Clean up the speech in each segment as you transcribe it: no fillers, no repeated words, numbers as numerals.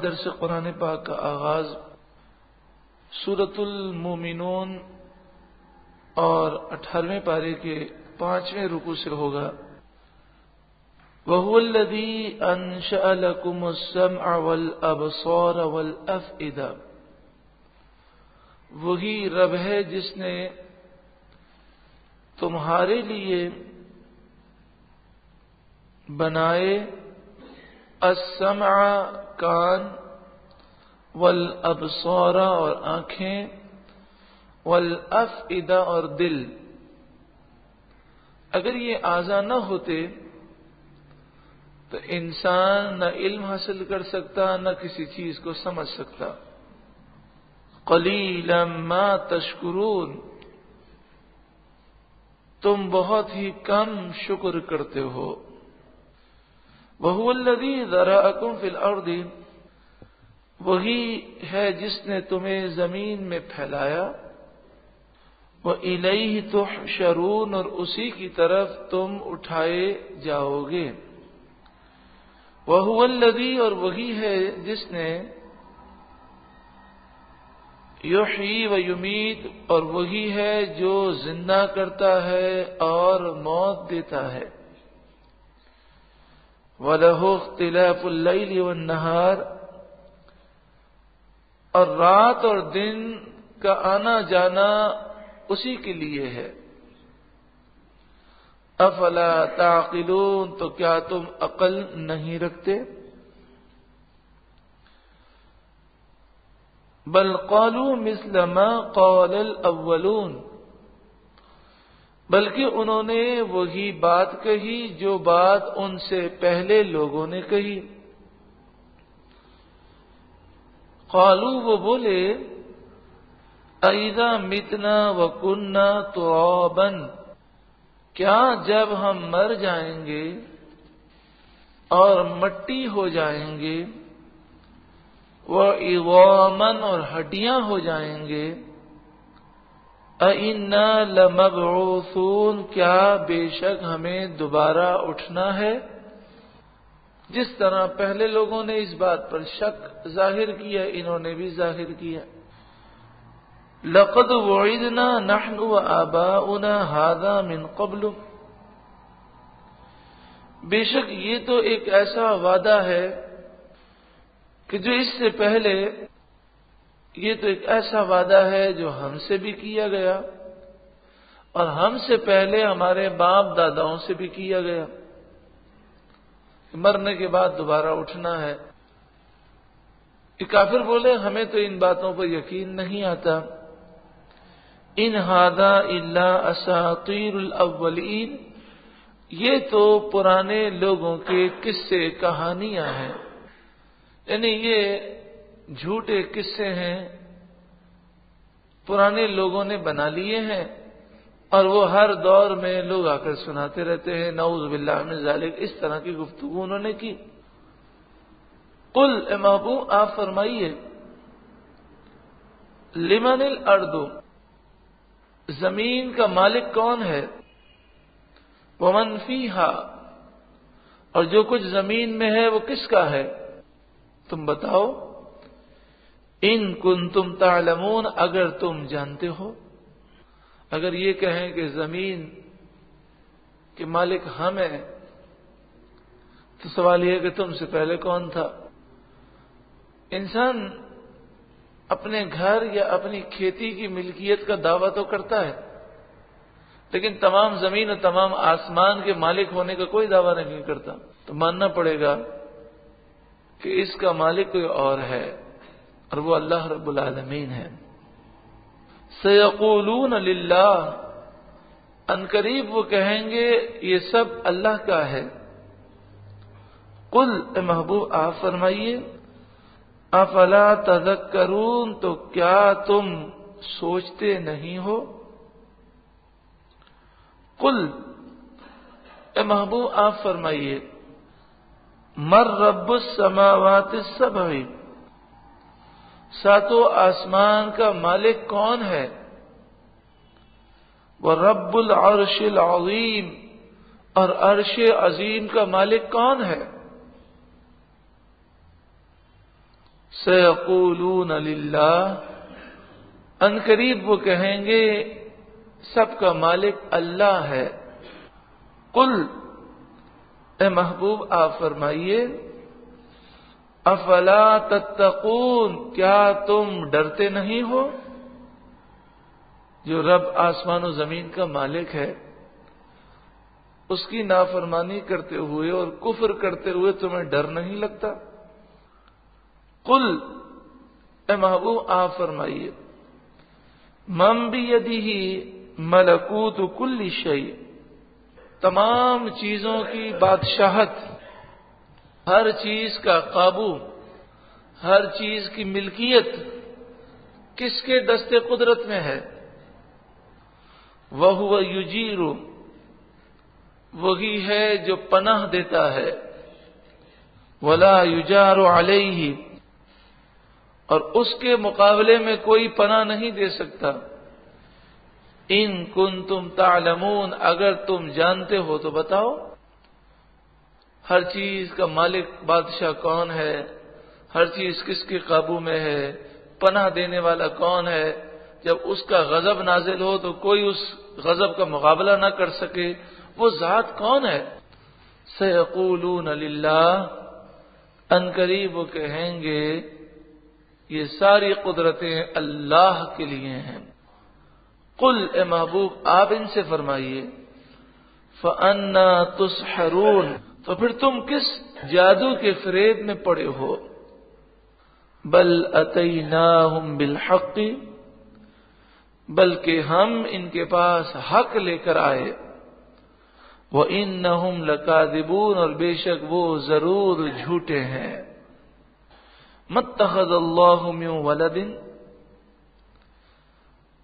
درس قرآن پاک کا آغاز سورۃ المومنون اور 18ویں پارے کے 5ویں رکوع سے ہوگا۔ وَهُوَ الَّذِي أَنشَأَ لَكُمُ السَّمْعَ وَالْأَبْصَارَ وَالْأَفْئِدَةَ، وہی رب ہے جس نے تمہارے لیے بنائے السمع کان، والابصار اور آنکھیں، والافئدہ اور دل۔ اگر یہ اعضاء نہ ہوتے تو انسان نہ علم حاصل کر سکتا نہ کسی چیز کو سمجھ سکتا۔ قلیلا ما تشکرون، تم بہت ہی کم شکر کرتے ہو۔ وَهُوَ الَّذِي ذَرَأَكُمْ فِي الْأَرْضِ، وہی ہے جس نے تمہیں زمین میں پھیلایا۔ وَإِلَيْهِ تُحْشَرُونَ، اور اسی کی طرف تم اٹھائے جاؤ گے۔ وَهُوَ الَّذِي، اور وہی ہے جس نے یحیی ویمیت، اور وہی ہے جو زندہ کرتا ہے اور موت دیتا ہے۔ وَلَهُ اخْتِلَافُ اللَّيْلِ وَالنَّهَارِ، اور رات اور دن کا آنا جانا اسی کے لیے ہے۔ افلا تعقلون، تو کیا تم عقل نہیں رکھتے؟ بل قالوا مثل ما قال الاولون، بلکہ انہوں نے وہی بات کہی جو بات ان سے پہلے لوگوں نے کہی۔ قالوا، وہ بولے، اذا متنا وکننا ترابا، کیا جب ہم مر جائیں گے اور مٹی ہو جائیں گے، وعظاما، اور ہڈیاں ہو جائیں گے، اِنَّا لَمَبْعُوثُونَ، کیا بے شک ہمیں دوبارہ اٹھنا ہے۔ جس طرح پہلے لوگوں نے اس بات پر شک ظاہر کیا، انہوں نے بھی ظاہر کیا۔ لَقَدْ وُعِدْنَا نَحْنُ وَآبَاؤُنَا هَذَا مِنْ قَبْلُ، بے شک یہ تو ایک ایسا وعدہ ہے کہ جو اس سے پہلے، یہ تو ایک ایسا وعدہ ہے جو ہم سے بھی کیا گیا اور ہم سے پہلے ہمارے باپ داداؤں سے بھی کیا گیا، مرنے کے بعد دوبارہ اٹھنا ہے۔ یہ کافر بولے ہمیں تو ان باتوں پر یقین نہیں آتا۔ ان ھذا الا اساطیر الاولین، یہ تو پرانے لوگوں کے قصے کہانیاں ہیں، یعنی یہ جھوٹے قصے ہیں، پرانے لوگوں نے بنا لیے ہیں اور وہ ہر دور میں لوگ آ کر سناتے رہتے ہیں۔ نعوذ باللہ من ذالک، اس طرح کی گفتگو انہوں نے کی۔ قل، اے محبوب آپ فرمائیے، لمن الارض، زمین کا مالک کون ہے، ومن فیہا، اور جو کچھ زمین میں ہے وہ کس کا ہے، تم بتاؤ۔ ان کنتم تعلمون، اگر تم جانتے ہو۔ اگر یہ کہیں کہ زمین کے مالک ہم ہیں تو سوال یہ ہے کہ تم سے پہلے کون تھا؟ انسان اپنے گھر یا اپنی کھیتی کی ملکیت کا دعویٰ تو کرتا ہے، لیکن تمام زمین اور تمام آسمان کے مالک ہونے کا کوئی دعویٰ نہیں کرتا۔ تو ماننا پڑے گا کہ اس کا مالک کوئی اور ہے اور وہ اللہ رب العالمین ہے۔ سیقولون للہ، ان قریب وہ کہیں گے یہ سب اللہ کا ہے۔ قل، اے محبوب آپ فرمائیے، افلا تذکرون، تو کیا تم سوچتے نہیں ہو؟ قل، اے محبوب آپ فرمائیے، من رب السماوات السبع، ساتوں آسمان کا مالک کون ہے؟ وَرَبُّ الْعَرْشِ الْعَظِيمِ، اور عرش عظیم کا مالک کون ہے؟ سیقولون للہ، ان قریب وہ کہیں گے سب کا مالک اللہ ہے۔ قل، اے محبوب آپ فرمائیے، افلا تتقون، کیا تم ڈرتے نہیں ہو؟ جو رب آسمان و زمین کا مالک ہے، اس کی نافرمانی کرتے ہوئے اور کفر کرتے ہوئے تمہیں ڈر نہیں لگتا؟ قل، اے محبوب آپ فرمائیے، من بیدہ ملکوت کل شیء، تمام چیزوں کی بادشاہت، ہر چیز کا قابو، ہر چیز کی ملکیت کس کے دست قدرت میں ہے؟ وَهُوَ يُجِيرُ، وہی ہے جو پناہ دیتا ہے، وَلَا يُجَارُ عَلَيْهِ، اور اس کے مقابلے میں کوئی پناہ نہیں دے سکتا۔ ان کنتم تعلمون، اگر تم جانتے ہو تو بتاؤ، ہر چیز کا مالک بادشاہ کون ہے، ہر چیز کس کے قابو میں ہے، پناہ دینے والا کون ہے، جب اس کا غضب نازل ہو تو کوئی اس غضب کا مقابلہ نہ کر سکے، وہ ذات کون ہے؟ سیقولون للہ، ان قریب وہ کہیں گے یہ ساری قدرتیں اللہ کے لیے ہیں۔ قل، اے محبوب آپ ان سے فرمائیے، فَأَنَّا تُسْحَرُونَ، تو پھر تم کس جادو کے فریب میں پڑے ہو؟ بل اتیناہم بالحق، بلکہ ہم ان کے پاس حق لے کر آئے، وَإِنَّهُمْ لَكَاذِبُونَ، اور بے شک وہ ضرور جھوٹے ہیں۔ مَتَّخَذَ اللَّهُ مِن وَلَدٍ،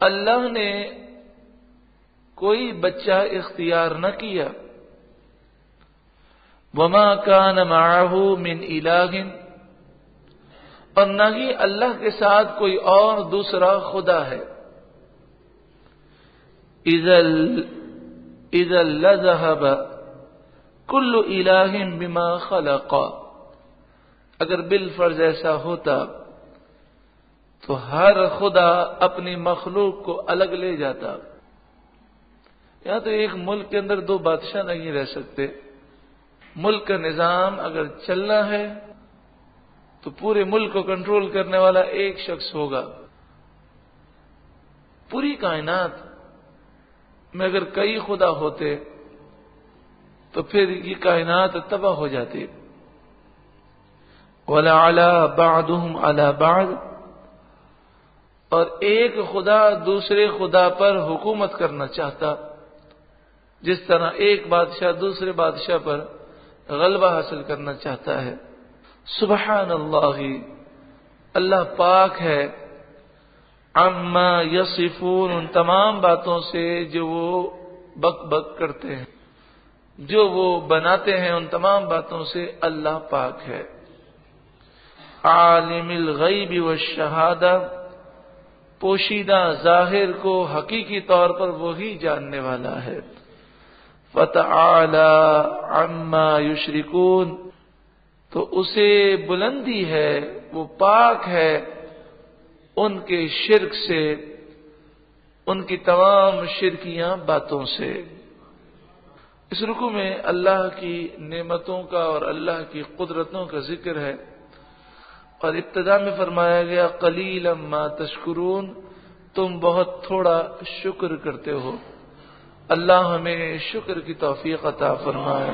اللہ نے کوئی بچہ اختیار نہ کیا، وَمَا كَانَ مَعَهُ مِنْ إِلَٰهٍ، اور نہ ہی اللہ کے ساتھ کوئی اور دوسرا خدا ہے۔ إِذًا لَذَهَبَ كُلُّ إِلَٰهٍ بِمَا خَلَقَ، اگر بالفرض ایسا ہوتا تو ہر خدا اپنی مخلوق کو الگ لے جاتا۔ یا تو ایک ملک کے اندر دو بادشاہ نہیں رہ سکتے، ملک کا نظام اگر چلنا ہے تو پورے ملک کو کنٹرول کرنے والا ایک شخص ہوگا۔ پوری کائنات میں اگر کئی خدا ہوتے تو پھر یہ کائنات تباہ ہو جاتی۔ وَلَعَلَى بَعْضُهُمْ عَلَى بَعْضٍ، اور ایک خدا دوسرے خدا پر حکومت کرنا چاہتا، جس طرح ایک بادشاہ دوسرے بادشاہ پر غلبہ حاصل کرنا چاہتا ہے۔ سبحان اللہ، اللہ پاک ہے، عما یصفون، ان تمام باتوں سے جو وہ بک بک کرتے ہیں، جو وہ بناتے ہیں، ان تمام باتوں سے اللہ پاک ہے۔ عالم الغیب والشہادہ، پوشیدہ ظاہر کو حقیقی طور پر وہی جاننے والا ہے۔ فتعالی عما یشرکون، تو اسے بلندی ہے، وہ پاک ہے ان کے شرک سے، ان کی تمام شرکیاں باتوں سے۔ اس رکوع میں اللہ کی نعمتوں کا اور اللہ کی قدرتوں کا ذکر ہے، اور ابتدا میں فرمایا گیا قلیلا ما تشکرون، تم بہت تھوڑا شکر کرتے ہو۔ اللہ ہمیں شکر کی توفیق عطا فرمائے۔